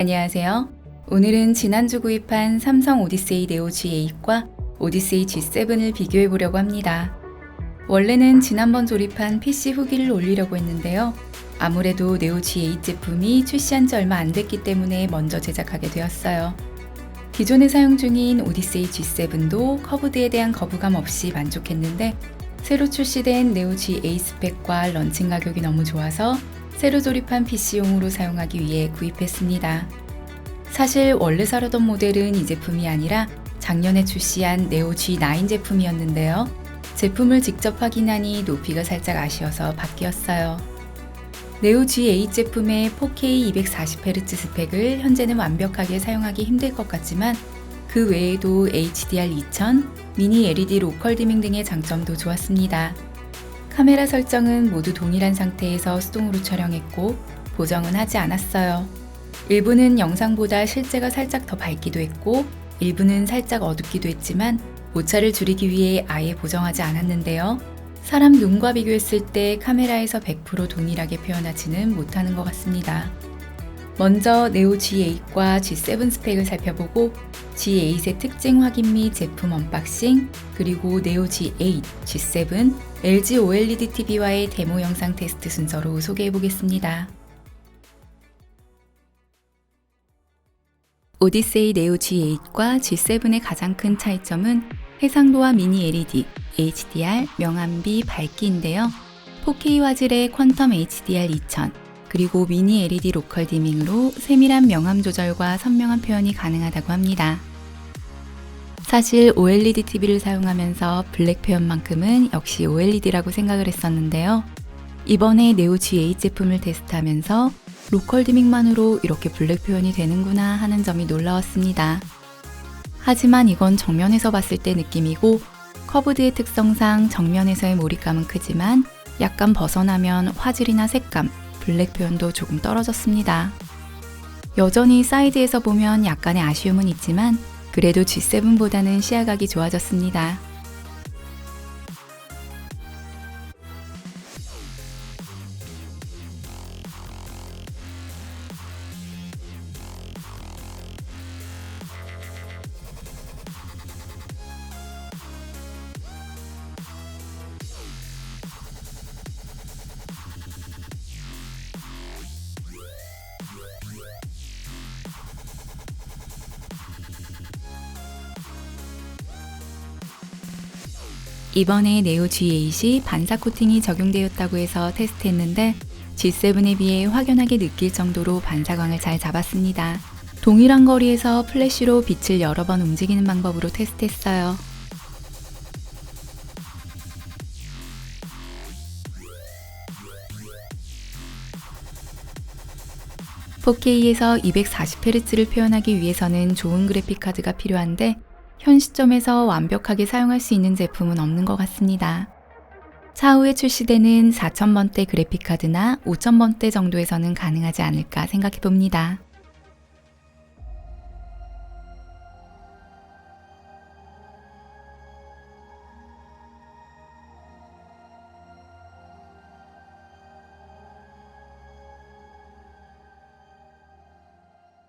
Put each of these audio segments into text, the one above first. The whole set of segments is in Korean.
안녕하세요. 오늘은 지난주 구입한 삼성 오디세이 네오 G8과 오디세이 G7을 비교해 보려고 합니다. 원래는 지난번 조립한 PC 후기를 올리려고 했는데요. 아무래도 네오 G8 제품이 출시한 지 얼마 안 됐기 때문에 먼저 제작하게 되었어요. 기존에 사용 중인 오디세이 G7도 커브드에 대한 거부감 없이 만족했는데 새로 출시된 네오 G8 스펙과 런칭 가격이 너무 좋아서 새로 조립한 PC용으로 사용하기 위해 구입했습니다. 사실 원래 사려던 모델은 이 제품이 아니라 작년에 출시한 네오 G9 제품이었는데요. 제품을 직접 확인하니 높이가 살짝 아쉬워서 바뀌었어요. 네오 G8 제품의 4K 240Hz 스펙을 현재는 완벽하게 사용하기 힘들 것 같지만 그 외에도 HDR 2000, 미니 LED 로컬 디밍 등의 장점도 좋았습니다. 카메라 설정은 모두 동일한 상태에서 수동으로 촬영했고 보정은 하지 않았어요. 일부는 영상보다 실제가 살짝 더 밝기도 했고 일부는 살짝 어둡기도 했지만 오차를 줄이기 위해 아예 보정하지 않았는데요. 사람 눈과 비교했을 때 카메라에서 100% 동일하게 표현하지는 못하는 것 같습니다. 먼저 네오 G8과 G7 스펙을 살펴보고 G8의 특징 확인 및 제품 언박싱, 그리고 네오 G8, G7, LG OLED TV와의 데모 영상 테스트 순서로 소개해 보겠습니다. 오디세이 네오 G8과 G7의 가장 큰 차이점은 해상도와 미니 LED, HDR, 명암비, 밝기인데요. 4K 화질의 퀀텀 HDR 2000, 그리고 미니 LED 로컬 디밍으로 세밀한 명암 조절과 선명한 표현이 가능하다고 합니다. 사실 OLED TV를 사용하면서 블랙 표현만큼은 역시 OLED라고 생각을 했었는데요. 이번에 네오 G8 제품을 테스트하면서 로컬 디밍만으로 이렇게 블랙 표현이 되는구나 하는 점이 놀라웠습니다. 하지만 이건 정면에서 봤을 때 느낌이고 커브드의 특성상 정면에서의 몰입감은 크지만 약간 벗어나면 화질이나 색감, 블랙 표현도 조금 떨어졌습니다. 여전히 사이드에서 보면 약간의 아쉬움은 있지만 그래도 G7보다는 시야각이 좋아졌습니다. 이번에 네오 G8이 반사 코팅이 적용되었다고 해서 테스트했는데 G7에 비해 확연하게 느낄 정도로 반사광을 잘 잡았습니다. 동일한 거리에서 플래시로 빛을 여러 번 움직이는 방법으로 테스트했어요. (4K에서) 240Hz를 표현하기 위해서는 좋은 그래픽 카드가 필요한데 현 시점에서 완벽하게 사용할 수 있는 제품은 없는 것 같습니다. 차후에 출시되는 4000번대 그래픽카드나 5000번대 정도에서는 가능하지 않을까 생각해 봅니다.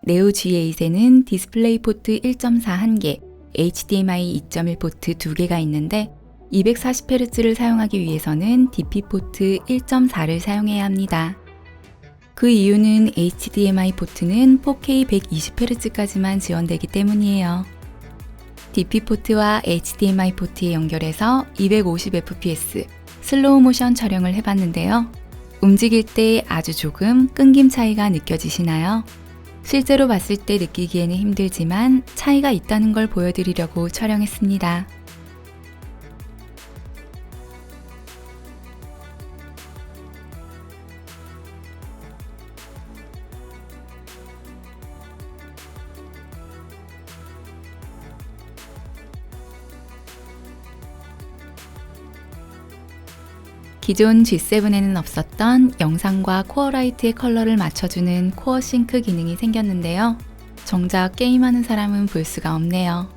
네오 G8에는 디스플레이 포트 1.4 1개, HDMI 2.1 포트 2개가 있는데 240Hz를 사용하기 위해서는 DP 포트 1.4를 사용해야 합니다. 그 이유는 HDMI 포트는 4K 120Hz까지만 지원되기 때문이에요. DP 포트와 HDMI 포트에 연결해서 250fps 슬로우 모션 촬영을 해봤는데요. 움직일 때 아주 조금 끊김 차이가 느껴지시나요? 실제로 봤을 때 느끼기에는 힘들지만 차이가 있다는 걸 보여드리려고 촬영했습니다. 기존 G7에는 없었던 영상과 코어 라이트의 컬러를 맞춰주는 코어 싱크 기능이 생겼는데요. 정작 게임하는 사람은 볼 수가 없네요.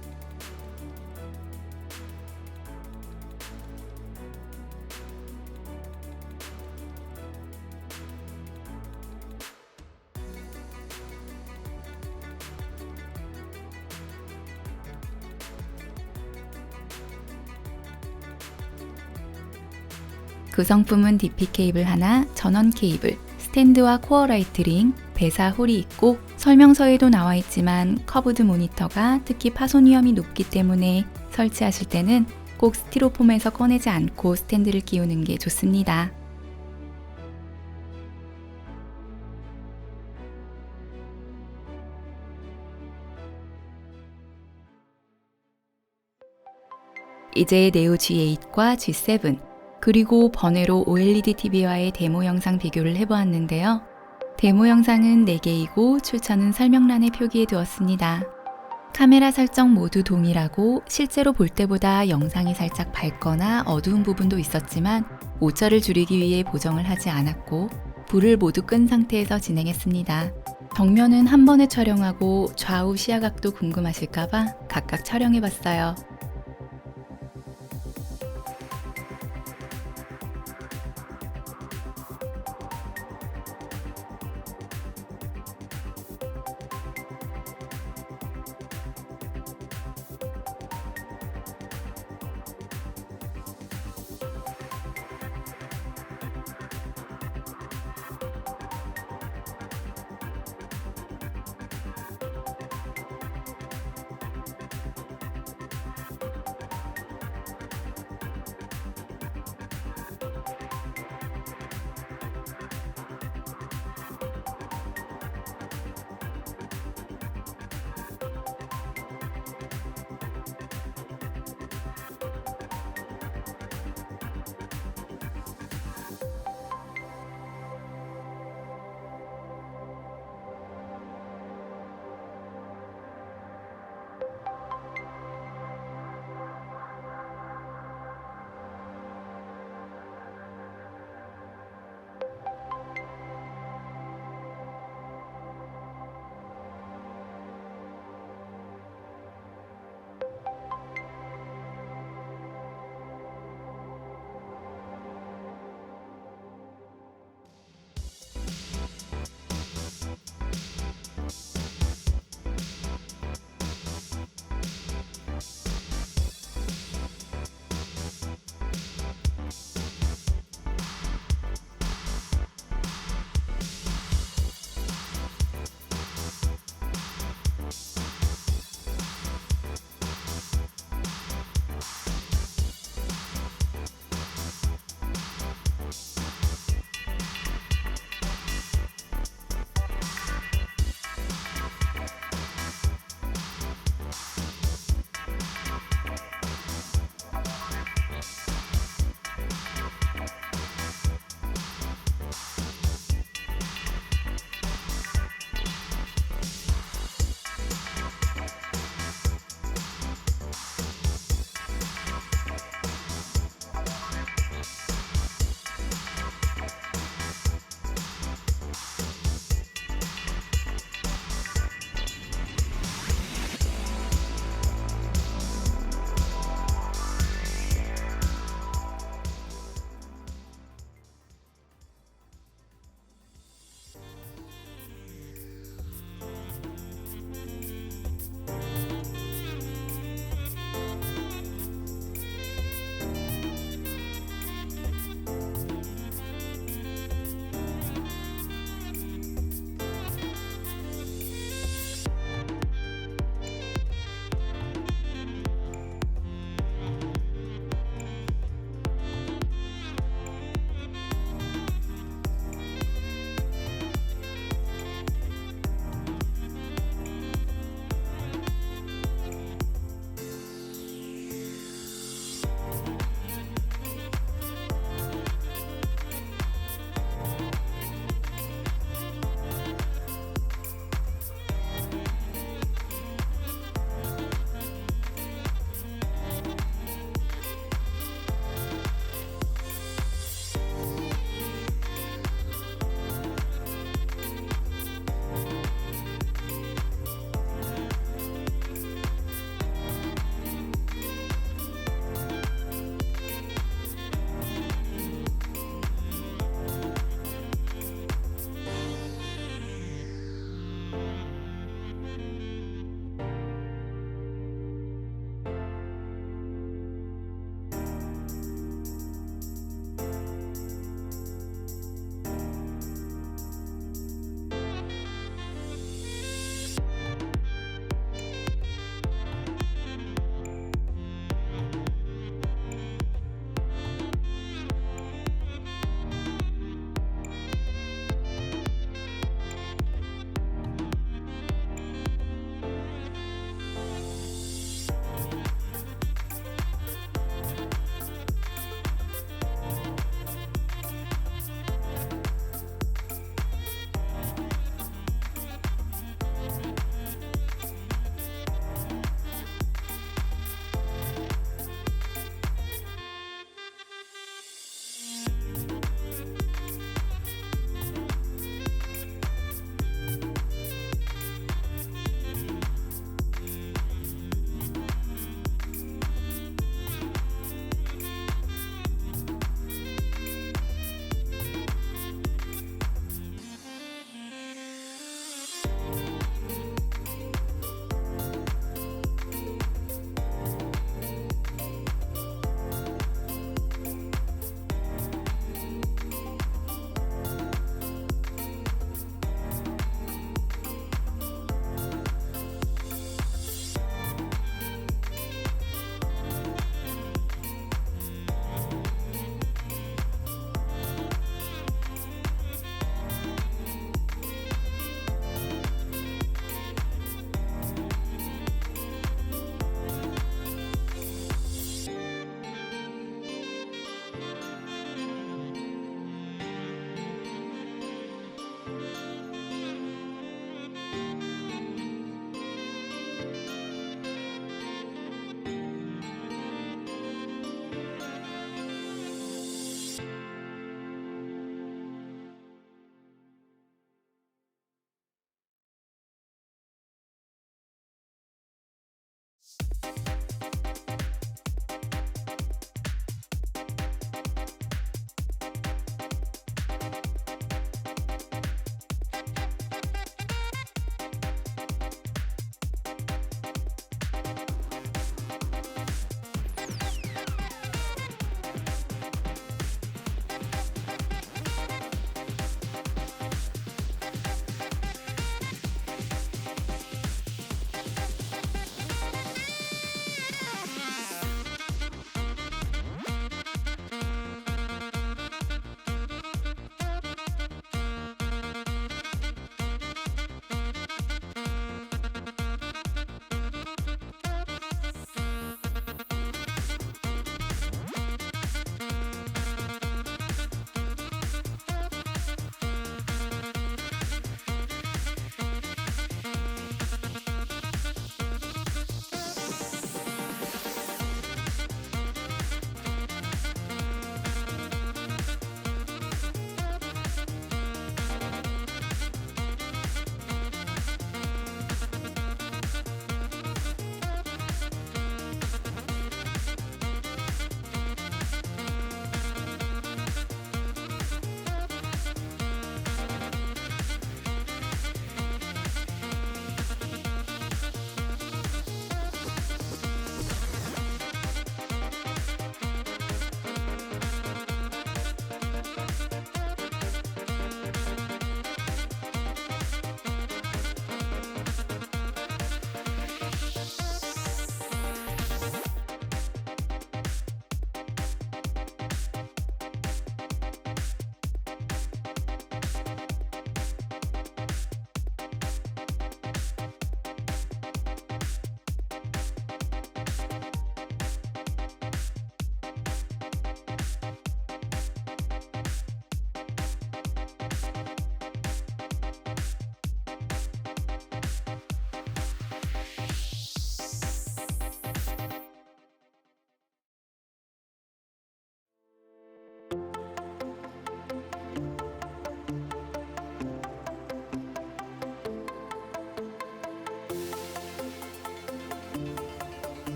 구성품은 DP 케이블 하나, 전원 케이블, 스탠드와 코어 라이트 링, 배사 홀이 있고 설명서에도 나와 있지만 커브드 모니터가 특히 파손 위험이 높기 때문에 설치하실 때는 꼭 스티로폼에서 꺼내지 않고 스탠드를 끼우는 게 좋습니다. 이제 네오 G8과 G7 그리고 번외로 OLED TV와의 데모 영상 비교를 해보았는데요. 데모 영상은 4개이고 출처는 설명란에 표기해 두었습니다. 카메라 설정 모두 동일하고 실제로 볼 때보다 영상이 살짝 밝거나 어두운 부분도 있었지만 오차를 줄이기 위해 보정을 하지 않았고 불을 모두 끈 상태에서 진행했습니다. 정면은 한 번에 촬영하고 좌우 시야각도 궁금하실까봐 각각 촬영해봤어요.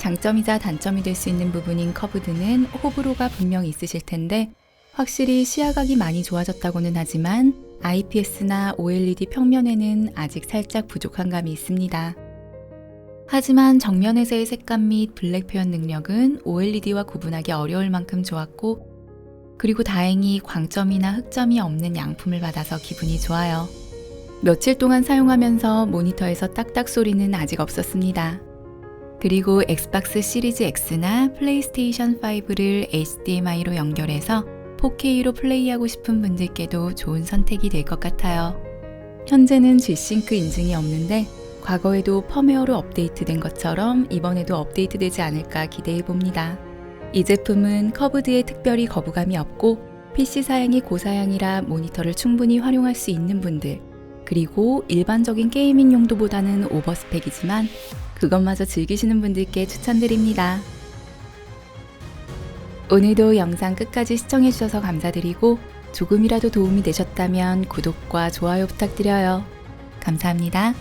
장점이자 단점이 될 수 있는 부분인 커브드는 호불호가 분명 있으실 텐데 확실히 시야각이 많이 좋아졌다고는 하지만 IPS나 OLED 평면에는 아직 살짝 부족한 감이 있습니다. 하지만 정면에서의 색감 및 블랙 표현 능력은 OLED와 구분하기 어려울 만큼 좋았고, 그리고 다행히 광점이나 흑점이 없는 양품을 받아서 기분이 좋아요. 며칠 동안 사용하면서 모니터에서 딱딱 소리는 아직 없었습니다. 그리고 엑스박스 시리즈 X나 플레이스테이션 5를 HDMI로 연결해서 4K로 플레이하고 싶은 분들께도 좋은 선택이 될 것 같아요. 현재는 G싱크 인증이 없는데 과거에도 펌웨어로 업데이트된 것처럼 이번에도 업데이트되지 않을까 기대해봅니다. 이 제품은 커브드에 특별히 거부감이 없고 PC 사양이 고사양이라 모니터를 충분히 활용할 수 있는 분들, 그리고 일반적인 게이밍 용도보다는 오버스펙이지만 그것마저 즐기시는 분들께 추천드립니다. 오늘도 영상 끝까지 시청해주셔서 감사드리고 조금이라도 도움이 되셨다면 구독과 좋아요 부탁드려요. 감사합니다.